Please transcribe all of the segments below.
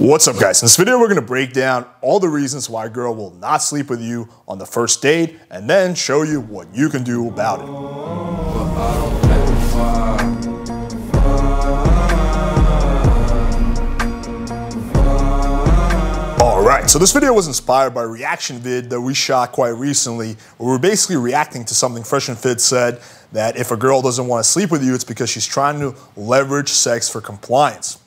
What's up, guys? In this video, we're going to break down all the reasons why a girl will not sleep with you on the first date and then show you what you can do about it. Alright, so this video was inspired by a reaction vid that we shot quite recently where we're basically reacting to something Fresh and Fit said that if a girl doesn't want to sleep with you, it's because she's trying to leverage sex for compliance.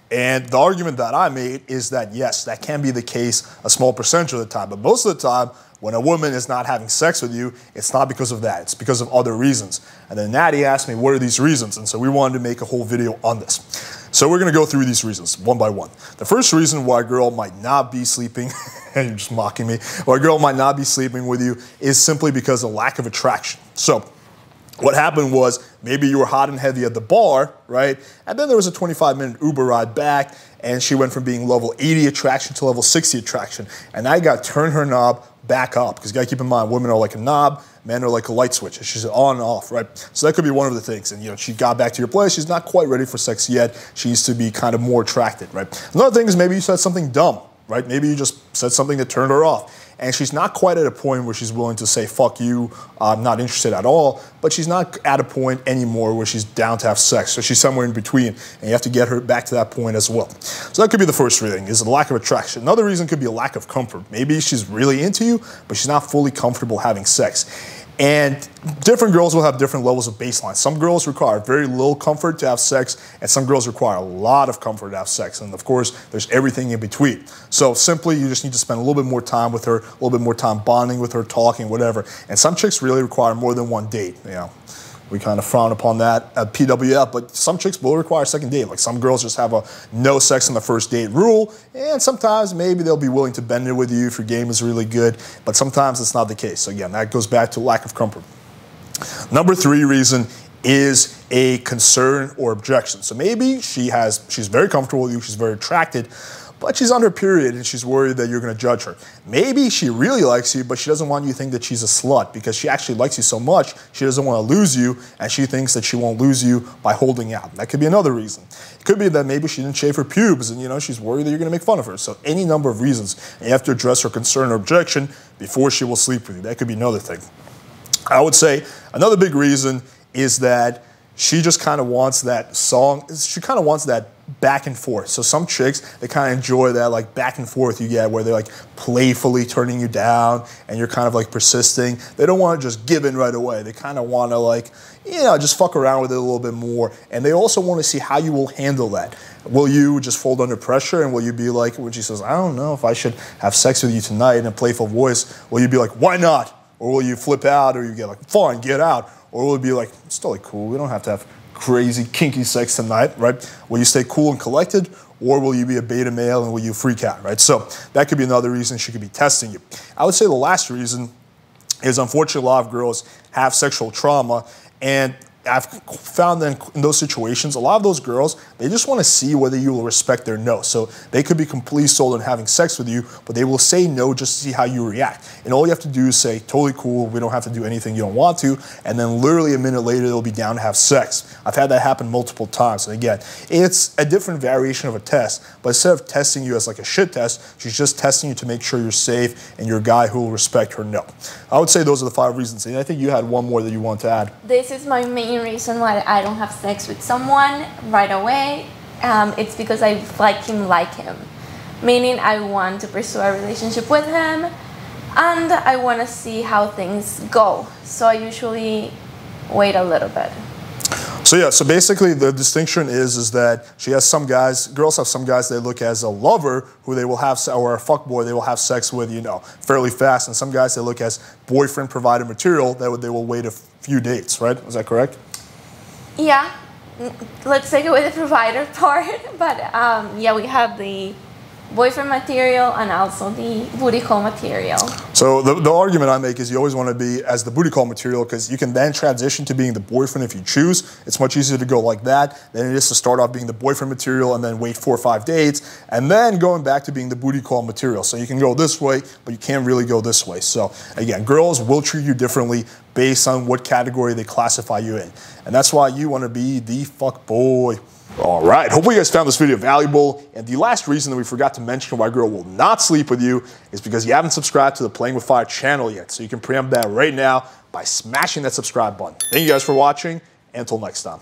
And the argument that I made is that yes, that can be the case a small percentage of the time, but most of the time when a woman is not having sex with you, it's not because of that, it's because of other reasons. And then Natty asked me, what are these reasons? And so we wanted to make a whole video on this. So we're gonna go through these reasons one by one. The first reason why a girl might not be sleeping, and you're just mocking me, why a girl might not be sleeping with you is simply because of lack of attraction. So what happened was maybe you were hot and heavy at the bar, right? And then there was a 25-minute Uber ride back and she went from being level 80 attraction to level 60 attraction. And now you got to turn her knob back up because you got to keep in mind women are like a knob, men are like a light switch. She's on and off, right? So that could be one of the things. And you know, she got back to your place. She's not quite ready for sex yet. She needs to be kind of more attracted, right? Another thing is maybe you said something dumb, right? Maybe you just said something that turned her off. And she's not quite at a point where she's willing to say, fuck you, I'm not interested at all, but she's not at a point anymore where she's down to have sex. So she's somewhere in between, and you have to get her back to that point as well. So that could be the first thing, is the lack of attraction. Another reason could be a lack of comfort. Maybe she's really into you, but she's not fully comfortable having sex. And different girls will have different levels of baseline. Some girls require very little comfort to have sex, and some girls require a lot of comfort to have sex. And of course, there's everything in between. So simply, you just need to spend a little bit more time with her, a little bit more time bonding with her, talking, whatever. And some chicks really require more than one date, you know. We kind of frown upon that at PWF, but some chicks will require a second date. Like some girls just have a no sex on the first date rule, and sometimes maybe they'll be willing to bend it with you if your game is really good, but sometimes it's not the case. So again, that goes back to lack of comfort. Number 3 reason is a concern or objection. So maybe she's very comfortable with you, she's very attracted, but she's on her period and she's worried that you're going to judge her. Maybe she really likes you, but she doesn't want you to think that she's a slut because she actually likes you so much, she doesn't want to lose you, and she thinks that she won't lose you by holding out. That could be another reason. It could be that maybe she didn't shave her pubes and, you know, she's worried that you're going to make fun of her. So any number of reasons, and you have to address her concern or objection before she will sleep with you. That could be another thing. I would say another big reason is that she just kind of wants that she kind of wants that back and forth. So some chicks, they kind of enjoy that like back and forth you get where they're like playfully turning you down and you're kind of like persisting. They don't want to just give in right away. They kind of want to like, you know, just fuck around with it a little bit more. And they also want to see how you will handle that. Will you just fold under pressure and will you be like, when she says, I don't know if I should have sex with you tonight in a playful voice, will you be like, why not? Or will you flip out or you get like, fine, get out? Or will it be like, it's totally cool, we don't have to have crazy kinky sex tonight, right? Will you stay cool and collected, or will you be a beta male and will you freak out, right? So that could be another reason she could be testing you. I would say the last reason is, unfortunately, a lot of girls have sexual trauma, and I've found that in those situations, a lot of those girls, they just want to see whether you will respect their no. So they could be completely sold on having sex with you, but they will say no just to see how you react. And all you have to do is say, totally cool, we don't have to do anything you don't want to, and then literally a minute later, they'll be down to have sex. I've had that happen multiple times. And again, it's a different variation of a test, but instead of testing you as like a shit test, she's just testing you to make sure you're safe and you're a guy who will respect her no. I would say those are the 5 reasons. And I think you had one more that you want to add. This is my main reason why I don't have sex with someone right away. It's because I like him, meaning I want to pursue a relationship with him and I want to see how things go. So I usually wait a little bit. So yeah, so basically the distinction is that she has some guys, girls have some guys they look as a lover who they will have, or a fuckboy they will have sex with, you know, fairly fast, and some guys they look as boyfriend provided material that they will wait a few dates, right? Is that correct? Yeah, let's take away the provider part, but yeah, we have the boyfriend material and also the booty call material. So the argument I make is you always want to be as the booty call material because you can then transition to being the boyfriend if you choose. It's much easier to go like that than it is to start off being the boyfriend material and then wait 4 or 5 dates and then going back to being the booty call material. So you can go this way, but you can't really go this way. So again, girls will treat you differently based on what category they classify you in. And that's why you want to be the fuck boy. All right, hopefully you guys found this video valuable. And the last reason that we forgot to mention why a girl will not sleep with you is because you haven't subscribed to the Playing with Fire channel yet. So you can preempt that right now by smashing that subscribe button. Thank you guys for watching, and until next time.